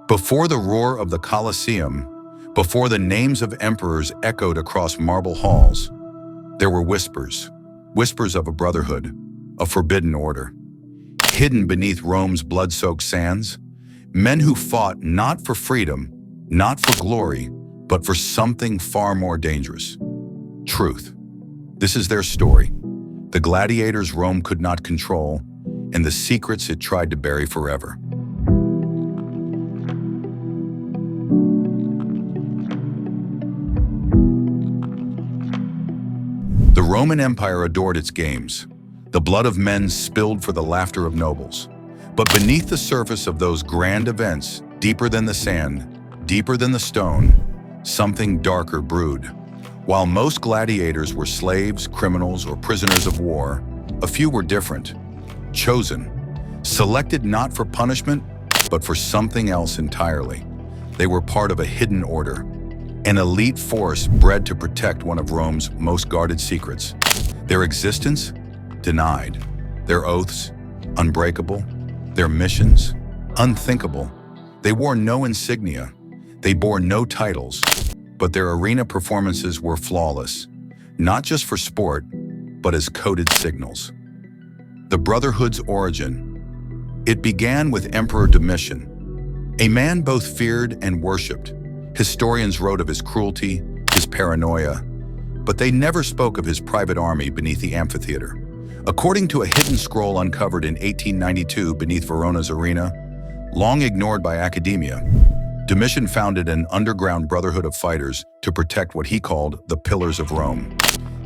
Before the roar of the Colosseum, before the names of emperors echoed across marble halls, there were whispers, whispers of a brotherhood, a forbidden order. Hidden beneath Rome's blood-soaked sands, men who fought not for freedom, not for glory, but for something far more dangerous: truth. This is their story, the gladiators Rome could not control, and the secrets it tried to bury forever. The Roman Empire adored its games. The blood of men spilled for the laughter of nobles. But beneath the surface of those grand events, deeper than the sand, deeper than the stone, something darker brewed. While most gladiators were slaves, criminals, or prisoners of war, a few were different. Chosen. Selected not for punishment, but for something else entirely. They were part of a hidden order, an elite force bred to protect one of Rome's most guarded secrets. Their existence? Denied. Their oaths? Unbreakable. Their missions? Unthinkable. They wore no insignia. They bore no titles. But their arena performances were flawless, not just for sport, but as coded signals. The Brotherhood's origin. It began with Emperor Domitian, a man both feared and worshipped. Historians wrote of his cruelty, his paranoia, but they never spoke of his private army beneath the amphitheater. According to a hidden scroll uncovered in 1892 beneath Verona's arena, long ignored by academia, Domitian founded an underground brotherhood of fighters to protect what he called the Pillars of Rome.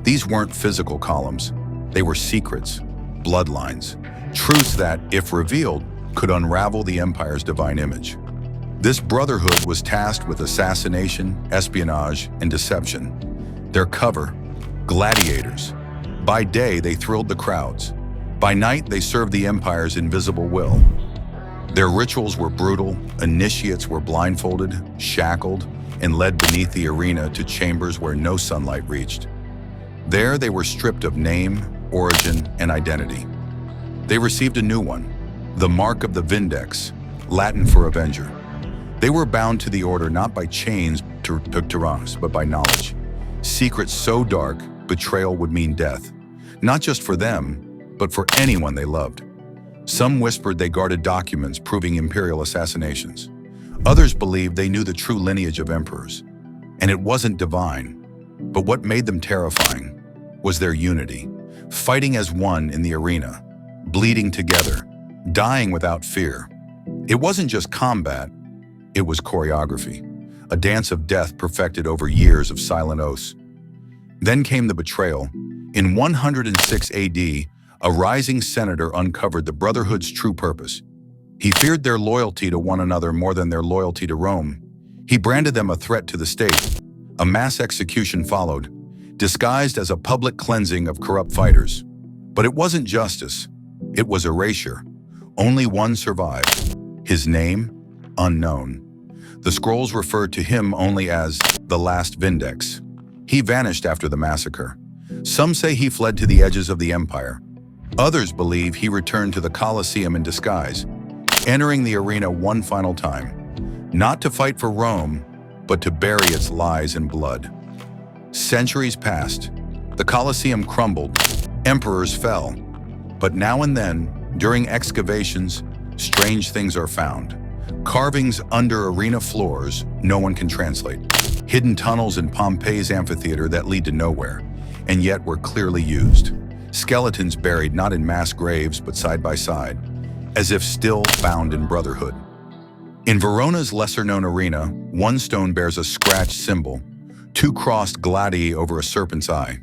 These weren't physical columns. They were secrets, bloodlines, truths that, if revealed, could unravel the empire's divine image. This brotherhood was tasked with assassination, espionage, and deception. Their cover, gladiators. By day, they thrilled the crowds. By night, they served the empire's invisible will. Their rituals were brutal. Initiates were blindfolded, shackled, and led beneath the arena to chambers where no sunlight reached. There, they were stripped of name, origin, and identity. They received a new one, the mark of the Vindex, Latin for avenger. They were bound to the order not by chains to picturesque, but by knowledge. Secrets so dark, betrayal would mean death, not just for them, but for anyone they loved. Some whispered they guarded documents proving imperial assassinations. Others believed they knew the true lineage of emperors. And it wasn't divine, but what made them terrifying was their unity, fighting as one in the arena, bleeding together, dying without fear. It wasn't just combat, it was choreography, a dance of death perfected over years of silent oaths. Then came the betrayal. In 106 AD, a rising senator uncovered the Brotherhood's true purpose. He feared their loyalty to one another more than their loyalty to Rome. He branded them a threat to the state. A mass execution followed, disguised as a public cleansing of corrupt fighters. But it wasn't justice. It was erasure. Only one survived. His name? Unknown. The scrolls referred to him only as the last Vindex. He vanished after the massacre. Some say he fled to the edges of the empire. Others believe he returned to the Colosseum in disguise, entering the arena one final time, not to fight for Rome, but to bury its lies in blood. Centuries passed. The Colosseum crumbled. Emperors fell. But now and then, during excavations, strange things are found. Carvings under arena floors no one can translate. Hidden tunnels in Pompeii's amphitheater that lead to nowhere, and yet were clearly used. Skeletons buried not in mass graves but side by side, as if still bound in brotherhood. In Verona's lesser-known arena, one stone bears a scratched symbol, two crossed gladii over a serpent's eye.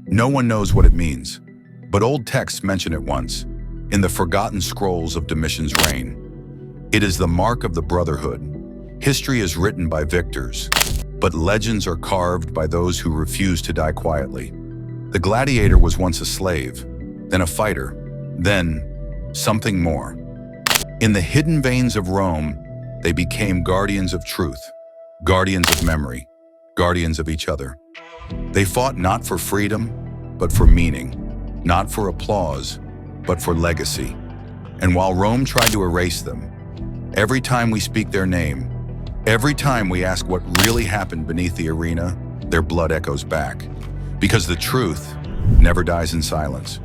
No one knows what it means, but old texts mention it once, in the forgotten scrolls of Domitian's reign. It is the mark of the Brotherhood. History is written by victors, but legends are carved by those who refuse to die quietly. The gladiator was once a slave, then a fighter, then something more. In the hidden veins of Rome, they became guardians of truth, guardians of memory, guardians of each other. They fought not for freedom, but for meaning, not for applause, but for legacy. And while Rome tried to erase them, Every time we speak their name, every time we ask what really happened beneath the arena, their blood echoes back. Because the truth never dies in silence.